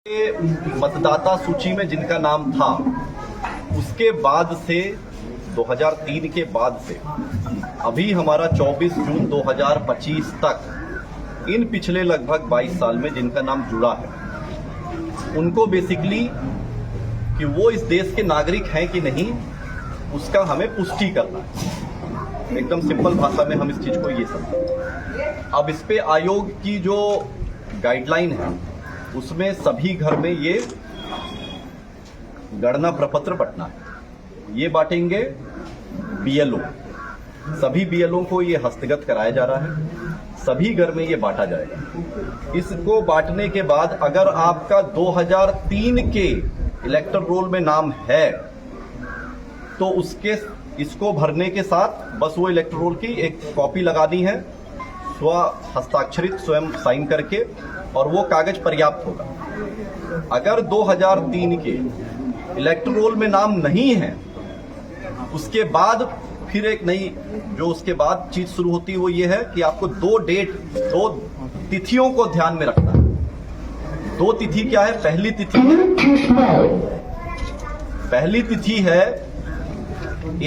मतदाता सूची में जिनका नाम था उसके बाद से 2003 के बाद से अभी हमारा 24 जून 2025 तक इन पिछले लगभग 22 साल में जिनका नाम जुड़ा है उनको बेसिकली कि वो इस देश के नागरिक हैं कि नहीं उसका हमें पुष्टि करना है। एकदम सिंपल भाषा में हम इस चीज को ये समझें। अब इस पे आयोग की जो गाइडलाइन है उसमें सभी घर में ये गणना प्रपत्र बंटना है। ये बांटेंगे बीएलओ, सभी बीएलओ को ये हस्तगत कराया जा रहा है, सभी घर में ये बांटा जाएगा। इसको बांटने के बाद अगर आपका 2003 के इलेक्टर रोल में नाम है तो इसको भरने के साथ बस वो इलेक्टर रोल की एक कॉपी लगानी है, स्व हस्ताक्षरित स्वयं साइन करके, और वो कागज पर्याप्त होगा। अगर 2003 के इलेक्टर रोल में नाम नहीं है उसके बाद फिर एक नई जो उसके बाद चीज शुरू होती है वो ये है कि आपको दो तिथियों को ध्यान में रखना है। दो तिथि क्या है? पहली तिथि है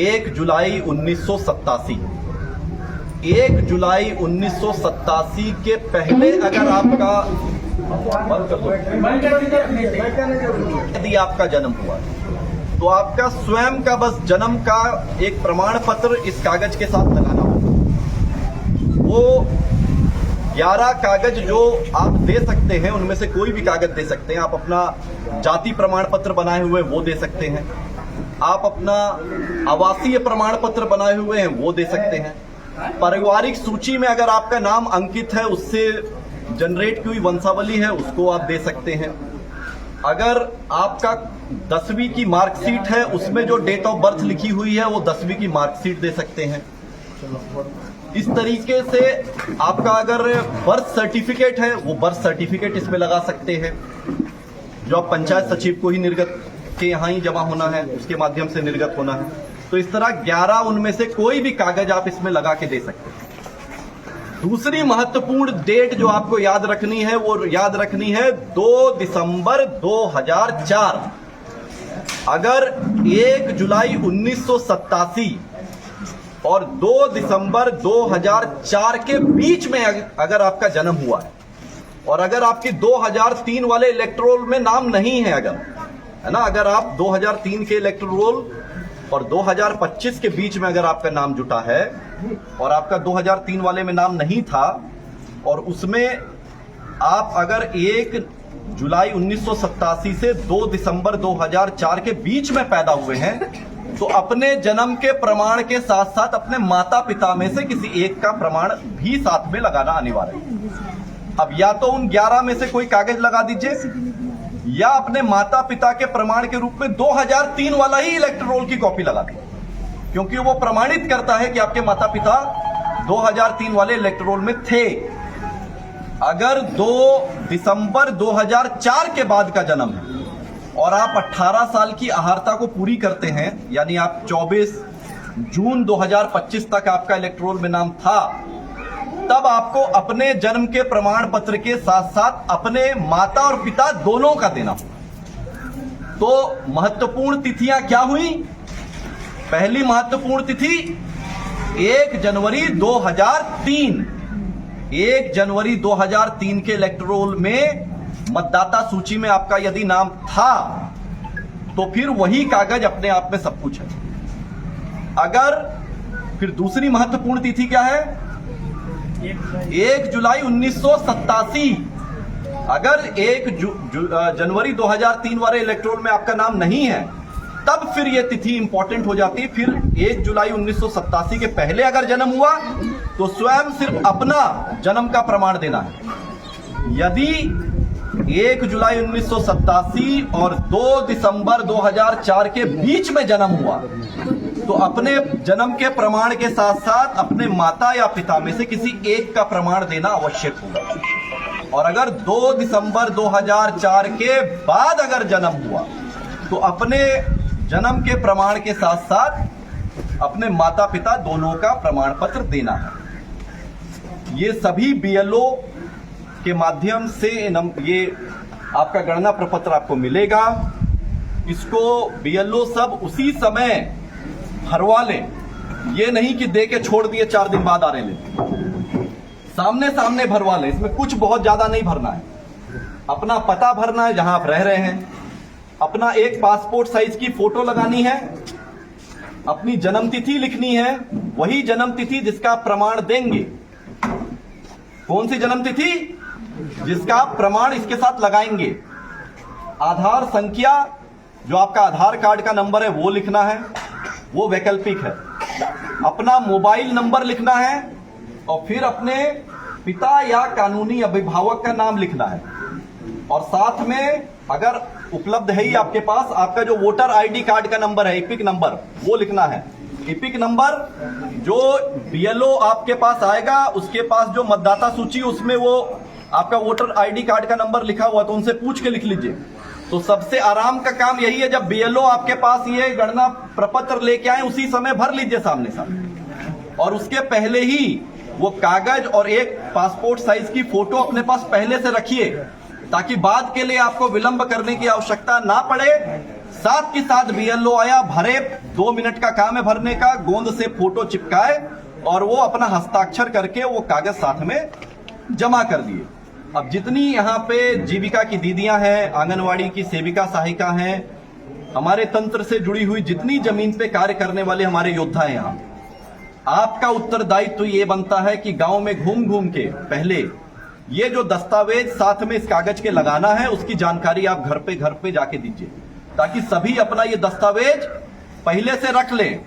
1 जुलाई 1987। 1 जुलाई 1987 के पहले अगर आपका यदि आपका जन्म हुआ तो आपका स्वयं का बस जन्म का एक प्रमाण पत्र इस कागज के साथ लगाना होगा। वो 11 कागज जो आप दे सकते हैं उनमें से कोई भी कागज दे सकते हैं। आप अपना जाति प्रमाण पत्र बनाए हुए वो दे सकते हैं, आप अपना आवासीय प्रमाण पत्र बनाए हुए हैं वो दे सकते हैं, पारिवारिक सूची में अगर आपका नाम अंकित है उससे जनरेट की हुई वंशावली है उसको आप दे सकते हैं। अगर आपका 10वीं की मार्कशीट है उसमें जो डेट ऑफ बर्थ लिखी हुई है वो 10वीं की मार्कशीट दे सकते हैं। इस तरीके से आपका अगर बर्थ सर्टिफिकेट है वो बर्थ सर्टिफिकेट इसमें लगा सकते हैं, जो आप पंचायत सचिव को ही निर्गत के यहाँ ही जमा होना है उसके माध्यम से निर्गत होना है। तो इस तरह 11 उनमें से कोई भी कागज आप इसमें लगा के दे सकते हैं। दूसरी महत्वपूर्ण डेट जो आपको याद रखनी है वो याद रखनी है 2 दिसंबर 2004। अगर 1 जुलाई 1987 और 2 दिसंबर 2004 के बीच में अगर आपका जन्म हुआ है और अगर आपके 2003 वाले इलेक्टोरल में नाम नहीं है, अगर है ना, अगर आप 2003 के इलेक्टोरल और 2025 के बीच में अगर आपका नाम जुटा है और आपका 2003 वाले में नाम नहीं था और उसमें आप अगर 1 जुलाई 1987 से 2 दिसंबर 2004 के बीच में पैदा हुए हैं तो अपने जन्म के प्रमाण के साथ साथ अपने माता पिता में से किसी एक का प्रमाण भी साथ में लगाना अनिवार्य है। अब या तो उन 11 में से कोई कागज लगा दीजिए या अपने माता पिता के प्रमाण के रूप में 2003 वाला ही इलेक्टर रोल की कॉपी लगा दें, क्योंकि वो प्रमाणित करता है कि आपके माता पिता 2003 वाले इलेक्टर रोल में थे। अगर 2 दिसंबर 2004 के बाद का जन्म है और आप 18 साल की अहार्ता को पूरी करते हैं, यानी आप 24 जून 2025 तक आपका इलेक्टर रोल में नाम था, तब आपको अपने जन्म के प्रमाण पत्र के साथ साथ अपने माता और पिता दोनों का देना होगा। तो महत्वपूर्ण तिथियां क्या हुई? पहली महत्वपूर्ण तिथि 1 जनवरी 2003। 1 जनवरी 2003 के इलेक्टर रोल में मतदाता सूची में आपका यदि नाम था तो फिर वही कागज अपने आप में सब कुछ है। अगर फिर दूसरी महत्वपूर्ण तिथि क्या है? 1 जुलाई 1987। अगर 1 जनवरी 2003 वाले इलेक्टोरल में आपका नाम नहीं है तब फिर यह तिथि इंपॉर्टेंट हो जाती है। फिर 1 जुलाई 1987 के पहले अगर जन्म हुआ तो स्वयं सिर्फ अपना जन्म का प्रमाण देना है। यदि 1 जुलाई 1987 और 2 दिसंबर 2004 के बीच में जन्म हुआ तो अपने जन्म के प्रमाण के साथ साथ अपने माता या पिता में से किसी एक का प्रमाण देना आवश्यक होगा। और अगर 2 दिसंबर 2004 के बाद अगर जन्म हुआ तो अपने जन्म के प्रमाण के साथ साथ अपने माता पिता दोनों का प्रमाण पत्र देना है। ये सभी बीएलओ के माध्यम से ये आपका गणना प्रपत्र आपको मिलेगा। इसको बीएलओ सब उसी समय भरवा लें, ये नहीं कि दे के छोड़ दिए 4 दिन बाद आ रहे ले, सामने सामने भरवा लें। इसमें कुछ बहुत ज्यादा नहीं भरना है, अपना पता भरना है जहां आप रह रहे हैं, अपना एक पासपोर्ट साइज की फोटो लगानी है, अपनी जन्म तिथि लिखनी है, वही जन्म तिथि जिसका आप प्रमाण देंगे। कौन सी जन्म तिथि? जिसका आप प्रमाण इसके साथ लगाएंगे। आधार संख्या, जो आपका आधार कार्ड का नंबर है वो लिखना है, वो वैकल्पिक है। अपना मोबाइल नंबर लिखना है और फिर अपने पिता या कानूनी अभिभावक का नाम लिखना है। और साथ में अगर उपलब्ध है ही आपके पास, आपका जो वोटर आईडी कार्ड का नंबर है, इपिक नंबर, वो लिखना है। इपिक नंबर जो बीएलओ आपके पास आएगा, उसके पास जो मतदाता सूची उसमें वो आपका वोटर आईडी कार्ड का नंबर लिखा हुआ, तो उनसे पूछ के लिख लीजिए। तो सबसे आराम का काम यही है, जब बीएलओ आपके पास ये गणना प्रपत्र लेके आए उसी समय भर लीजिए सामने सामने। और उसके पहले ही वो कागज और एक पासपोर्ट साइज की फोटो अपने पास पहले से रखिए, ताकि बाद के लिए आपको विलंब करने की आवश्यकता ना पड़े। साथ के साथ बीएलओ आया, भरे, 2 मिनट का काम है भरने का, गोंद से फोटो चिपकाए और वो अपना हस्ताक्षर करके वो कागज साथ में जमा कर दिए। अब जितनी यहाँ पे जीविका की दीदियां हैं, आंगनवाड़ी की सेविका सहायिका हैं, हमारे तंत्र से जुड़ी हुई जितनी जमीन पे कार्य करने वाले हमारे योद्धा हैं, यहाँ आपका उत्तरदायित्व तो ये बनता है कि गांव में घूम घूम के पहले ये जो दस्तावेज साथ में इस कागज के लगाना है, उसकी जानकारी आप घर पे जाके दीजिए, ताकि सभी अपना ये दस्तावेज पहले से रख लें।